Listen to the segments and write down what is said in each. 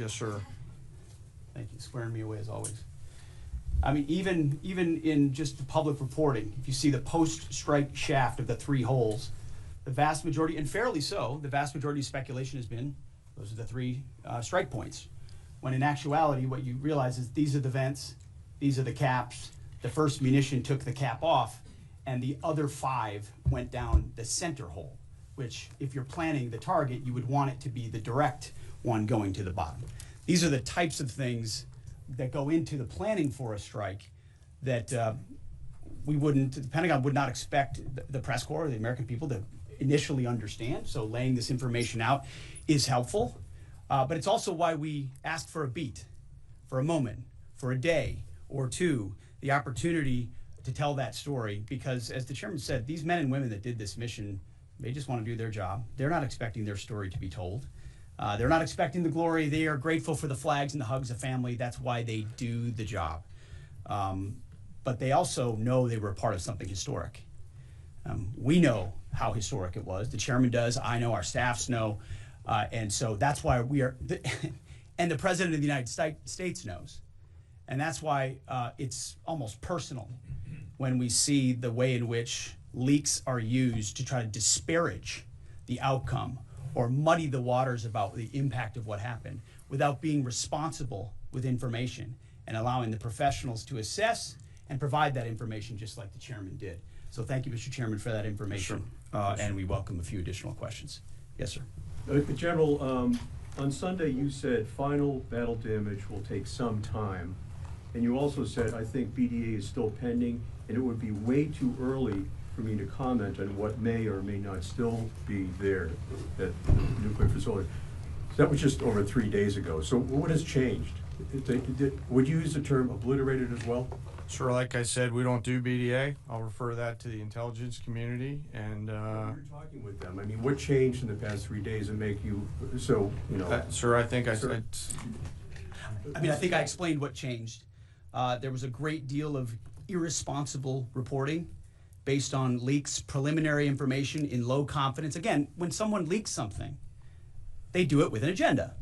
Yes, sir. Thank you, squaring me away as always. I mean, even in just the public reporting, if you see the post-strike shaft of the 3 holes, the vast majority, and fairly so, the vast majority of speculation has been those are the 3 strike points. When in actuality, what you realize is these are the vents, these are the caps. The first munition took the cap off, and the other 5 went down the center hole, which if you're planning the target, you would want it to be the direct one going to the bottom. These are the types of things that go into the planning for a strike that the Pentagon would not expect the press corps, the American people, to initially understand. So laying this information out is helpful, but it's also why we asked for a beat, for a moment, for a day or 2, the opportunity to tell that story, because as the chairman said, these men and women that did this mission, they just want to do their job. They're not expecting their story to be told. They're not expecting the glory. They are grateful for the flags and the hugs of family. That's why they do the job. But they also know they were a part of something historic. We know how historic it was. The chairman does. I know. Our staffs know. And so that's why we are, and the president of the United States knows. And that's why it's almost personal when we see the way in which leaks are used to try to disparage the outcome or muddy the waters about the impact of what happened without being responsible with information and allowing the professionals to assess and provide that information just like the chairman did. So thank you, Mr. Chairman, for that information. Sure. And we welcome a few additional questions. Yes, sir. General, on Sunday you said final battle damage will take some time. And you also said, I think BDA is still pending, and it would be way too early for me to comment on what may or may not still be there at the nuclear facility. So that was just over 3 days ago. So what has changed? Would you use the term obliterated as well? Sure, like I said, we don't do BDA. I'll refer that to the intelligence community. And you're talking with them. I mean, what changed in the past 3 days that make you so, you know? Sir, I think I think I explained what changed. There was a great deal of irresponsible reporting based on leaks, preliminary information in low confidence. Again, when someone leaks something, they do it with an agenda.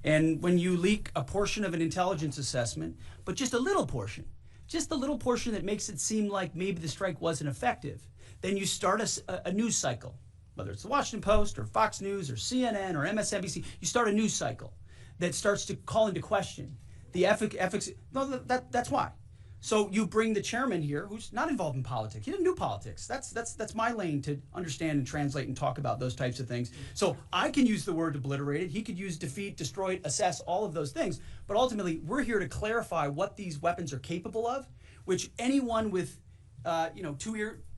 And when you leak a portion of an intelligence assessment, but just a little portion that makes it seem like maybe the strike wasn't effective, then you start a news cycle, whether it's the Washington Post or Fox News or CNN or MSNBC, you start a news cycle that starts to call into question the efficacy. No, that's why. So you bring the chairman here, who's not involved in politics. He didn't do politics. That's my lane to understand and translate and talk about those types of things. So I can use the word obliterated. He could use defeat, destroyed, assess, all of those things. But ultimately, we're here to clarify what these weapons are capable of, which anyone with,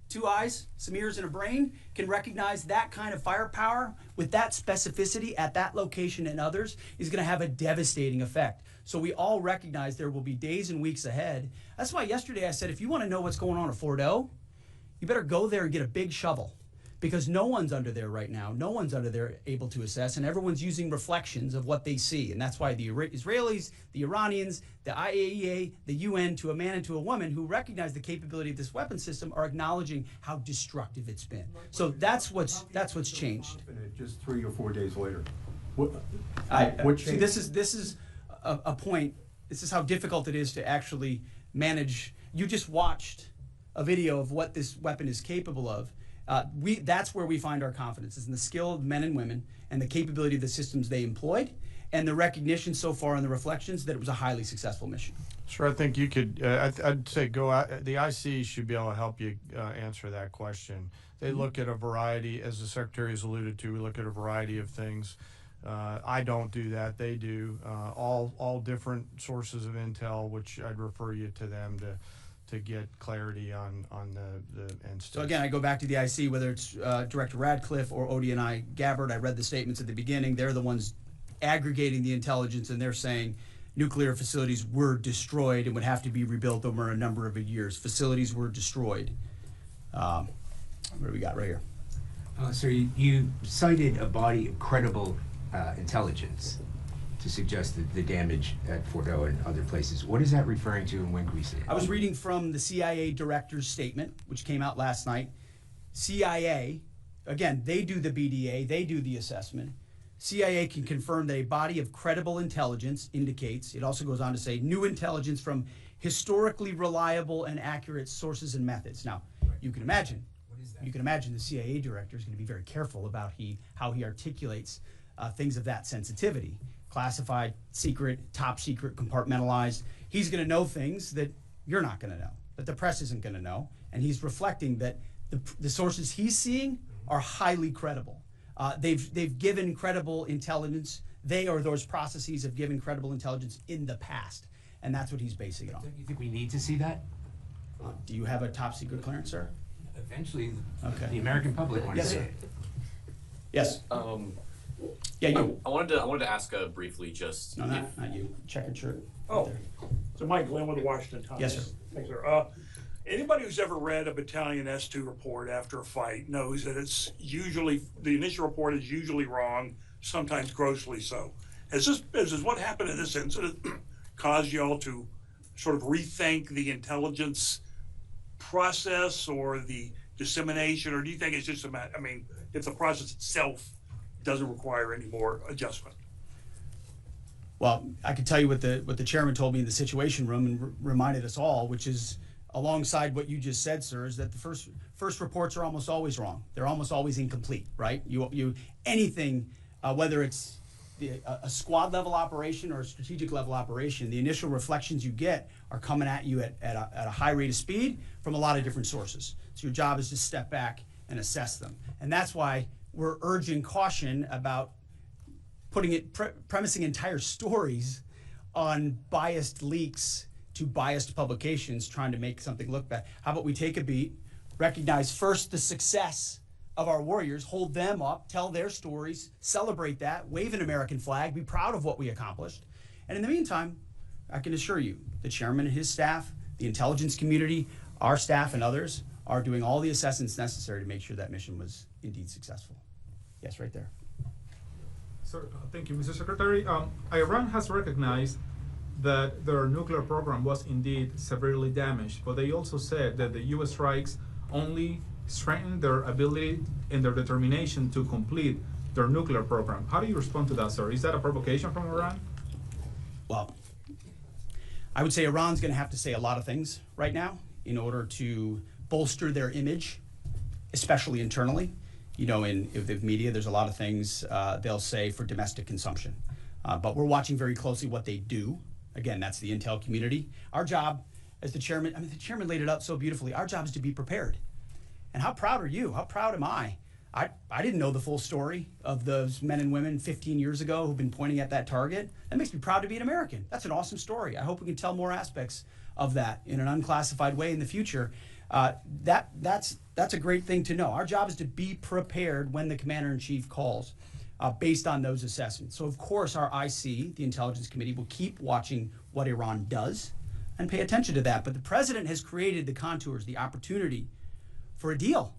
2 eyes, some ears, and a brain can recognize that kind of firepower with that specificity at that location and others is going to have a devastating effect. So we all recognize there will be days and weeks ahead. That's why yesterday I said, if you want to know what's going on at Fort O, you better go there and get a big shovel, because no one's under there right now. No one's under there able to assess, and everyone's using reflections of what they see. And that's why the Israelis, the Iranians, the IAEA, the UN, to a man and to a woman who recognize the capability of this weapon system, are acknowledging how destructive it's been. So that's what's changed. Just 3 or 4 days later. What changed? See, this is a point. This is how difficult it is to actually manage. You just watched a video of what this weapon is capable of. That's where we find our confidence, is in the skill of men and women and the capability of the systems they employed, and the recognition so far in the reflections that it was a highly successful mission. Sure, I think you could, I'd say go out, the IC should be able to help you answer that question. They look at a variety, as the Secretary has alluded to, we look at a variety of things. I don't do that, they do. All different sources of intel, which I'd refer you to them to get clarity on the instance. So again, I go back to the IC, whether it's Director Radcliffe or ODNI Gabbard. I read the statements at the beginning. They're the ones aggregating the intelligence, and they're saying nuclear facilities were destroyed and would have to be rebuilt over a number of years. Facilities were destroyed. What do we got right here? So you cited a body of credible intelligence to suggest the damage at Fort O and other places. What is that referring to, and when can we see it? I was reading from the CIA director's statement, which came out last night. CIA, again, they do the BDA, they do the assessment. CIA can confirm that a body of credible intelligence indicates, it also goes on to say, new intelligence from historically reliable and accurate sources and methods. Now, you can imagine the CIA director is going to be very careful about how he articulates things of that sensitivity. Classified, secret, top secret, compartmentalized. He's going to know things that you're not going to know, that the press isn't going to know, and he's reflecting that the sources he's seeing are highly credible. They've given credible intelligence. They or those processes have given credible intelligence in the past, and that's what he's basing it on. Don't you think we need to see that? Do you have a top secret clearance, sir? Eventually, Okay. the American public wants Yes, to see sir. it. Yes. Yeah, you. I wanted to ask briefly just No, not you. Checkered shirt. Oh, so Mike Glenn with the Washington Times. Yes, sir. Thanks, sir. Anybody who's ever read a Battalion S2 report after a fight knows that it's usually, the initial report is usually wrong, sometimes grossly so. Has what happened in this incident caused y'all to sort of rethink the intelligence process or the dissemination, or do you think it's just a matter, I mean, if the process itself doesn't require any more adjustment? Well, I can tell you what the chairman told me in the Situation Room and reminded us all, which is alongside what you just said, sir, is that the first reports are almost always wrong. They're almost always incomplete, right? Anything, whether it's a squad level operation or a strategic level operation, the initial reflections you get are coming at you at a high rate of speed from a lot of different sources. So your job is to step back and assess them. And that's why we're urging caution about premising entire stories on biased leaks to biased publications trying to make something look bad. How about we take a beat, recognize first the success of our warriors, hold them up, tell their stories, celebrate that, wave an American flag, be proud of what we accomplished. And in the meantime, I can assure you, the chairman and his staff, the intelligence community, our staff and others are doing all the assessments necessary to make sure that mission was indeed successful. Yes, right there. Sir, thank you, Mr. Secretary. Iran has recognized that their nuclear program was indeed severely damaged, but they also said that the U.S. strikes only strengthened their ability and their determination to complete their nuclear program. How do you respond to that, sir? Is that a provocation from Iran? Well, I would say Iran's going to have to say a lot of things right now in order to bolster their image, especially internally. You know, in the media, there's a lot of things they'll say for domestic consumption. But we're watching very closely what they do. Again, that's the intel community. Our job as the chairman, the chairman laid it out so beautifully. Our job is to be prepared. And how proud are you? How proud am I? I didn't know the full story of those men and women 15 years ago who've been pointing at that target. That makes me proud to be an American. That's an awesome story. I hope we can tell more aspects of that in an unclassified way in the future. That's a great thing to know. Our job is to be prepared when the commander-in-chief calls based on those assessments. So, of course, our IC, the Intelligence Committee, will keep watching what Iran does and pay attention to that. But the president has created the contours, the opportunity for a deal,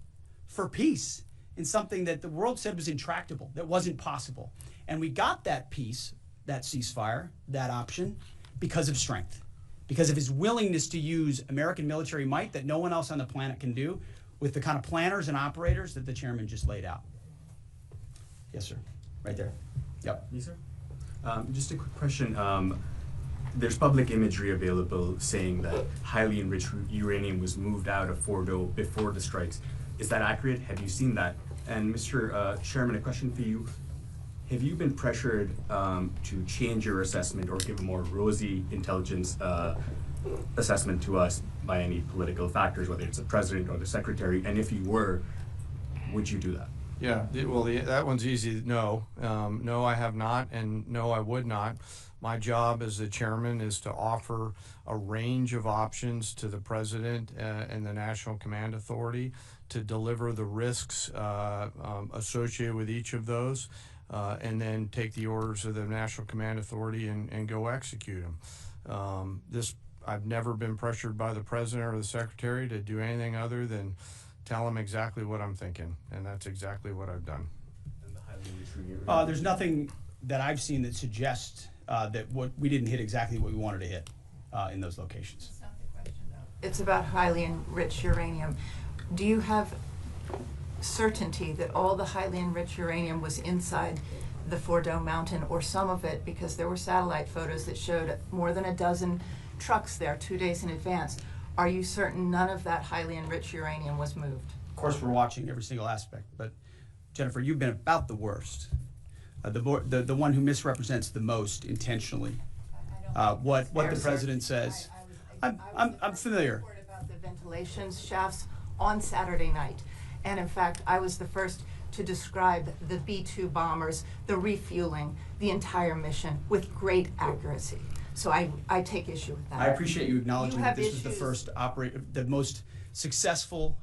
for peace, in something that the world said was intractable, that wasn't possible. And we got that peace, that ceasefire, that option, because of strength, because of his willingness to use American military might that no one else on the planet can do, with the kind of planners and operators that the chairman just laid out. Yes, sir. Right there. Yep. Yes, sir. Just a quick question. There's public imagery available saying that highly enriched uranium was moved out of Fordo before the strikes. Is that accurate? Have you seen that? And Mr. Chairman, a question for you. Have you been pressured to change your assessment or give a more rosy intelligence assessment to us by any political factors, whether it's the president or the secretary? And if you were, would you do that? Yeah, that one's easy. No, no, I have not, and no, I would not. My job as the chairman is to offer a range of options to the president and the National Command Authority to deliver the risks associated with each of those, and then take the orders of the National Command Authority and go execute them. I've never been pressured by the president or the secretary to do anything other than tell them exactly what I'm thinking, and that's exactly what I've done. And the highly enriched uranium? There's nothing that I've seen that suggests that we didn't hit exactly what we wanted to hit in those locations. That's not the question, though. It's about highly enriched uranium. Do you have certainty that all the highly enriched uranium was inside the Fordo Mountain, or some of it, because there were satellite photos that showed more than a dozen trucks there 2 days in advance. Are you certain none of that highly enriched uranium was moved? Of course, we're watching every single aspect, but Jennifer, you've been about the worst. The one who misrepresents the most intentionally what the president says. I'm familiar. About the ventilation shafts on Saturday night, and in fact, I was the first to describe the B-2 bombers, the refueling, the entire mission with great accuracy. So I take issue with that. I appreciate you acknowledging that this was the issues. first the most successful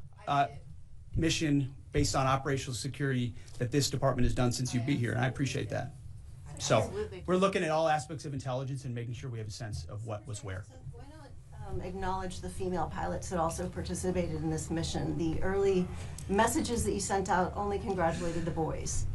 mission based on operational security that this department has done since you've been here, and I appreciate that. So Absolutely. we're looking at all aspects of intelligence and making sure we have a sense of what was where. Why not acknowledge the female pilots that also participated in this mission? The early messages that you sent out only congratulated the boys.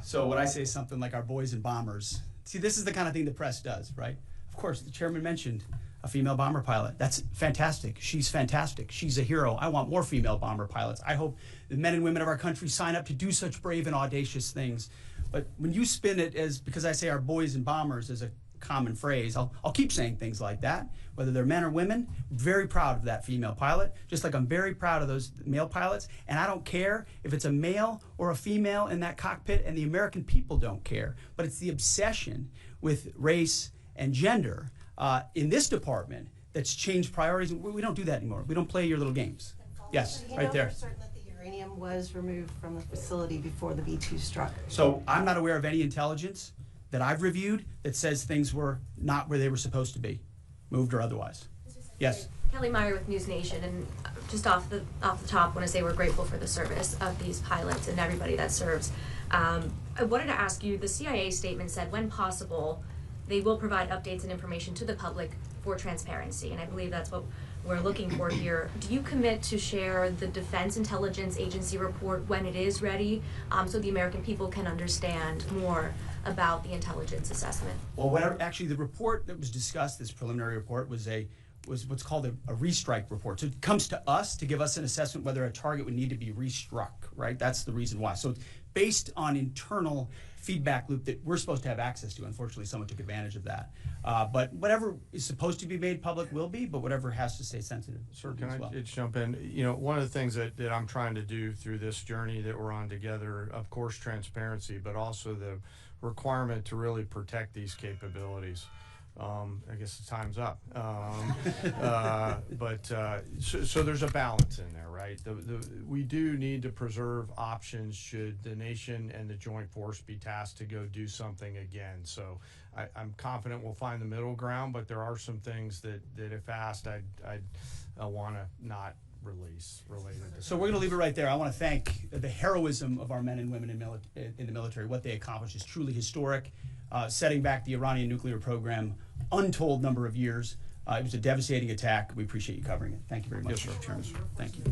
So when I say something like our boys and bombers, see, this is the kind of thing the press does, right? Of course, the chairman mentioned a female bomber pilot. That's fantastic. She's fantastic. She's a hero. I want more female bomber pilots. I hope the men and women of our country sign up to do such brave and audacious things. But when you spin it as, because I say our boys and bombers as a common phrase, I'll keep saying things like that, whether they're men or women. I'm very proud of that female pilot, just like I'm very proud of those male pilots. And I don't care if it's a male or a female in that cockpit, and the American people don't care. But it's the obsession with race and gender in this department that's changed priorities. We don't do that anymore. We don't play your little games. Yes, right there. For certain that the uranium was removed from the facility before the B-2 struck. So I'm not aware of any intelligence that I've reviewed that says things were not where they were supposed to be, moved or otherwise. Yes. Kelly Meyer with News Nation, and just off the top, want to say we're grateful for the service of these pilots and everybody that serves. I wanted to ask you, the CIA statement said, when possible, they will provide updates and information to the public for transparency, and I believe that's what we're looking for here. Do you commit to share the Defense Intelligence Agency report when it is ready, so the American people can understand more about the intelligence assessment? Well, actually the report that was discussed, this preliminary report, was what's called a restrike report. So it comes to us to give us an assessment whether a target would need to be restruck, right? That's the reason why. So it's based on internal feedback loop that we're supposed to have access to. Unfortunately, someone took advantage of that. But whatever is supposed to be made public will be, but whatever has to stay sensitive. Sir, can I just jump in? You know, one of the things that I'm trying to do through this journey that we're on together, of course, transparency, but also the requirement to really protect these capabilities. I guess the time's up. So there's a balance in there, right? We do need to preserve options should the nation and the joint force be tasked to go do something again. So I'm confident we'll find the middle ground, but there are some things that if asked, I'd want to not release related to. So we're going to leave it right there. I want to thank the heroism of our men and women in the military. What they accomplished is truly historic. Setting back the Iranian nuclear program, untold number of years. It was a devastating attack. We appreciate you covering it. Thank you very much, Yes, sir. Chairman. Thank you.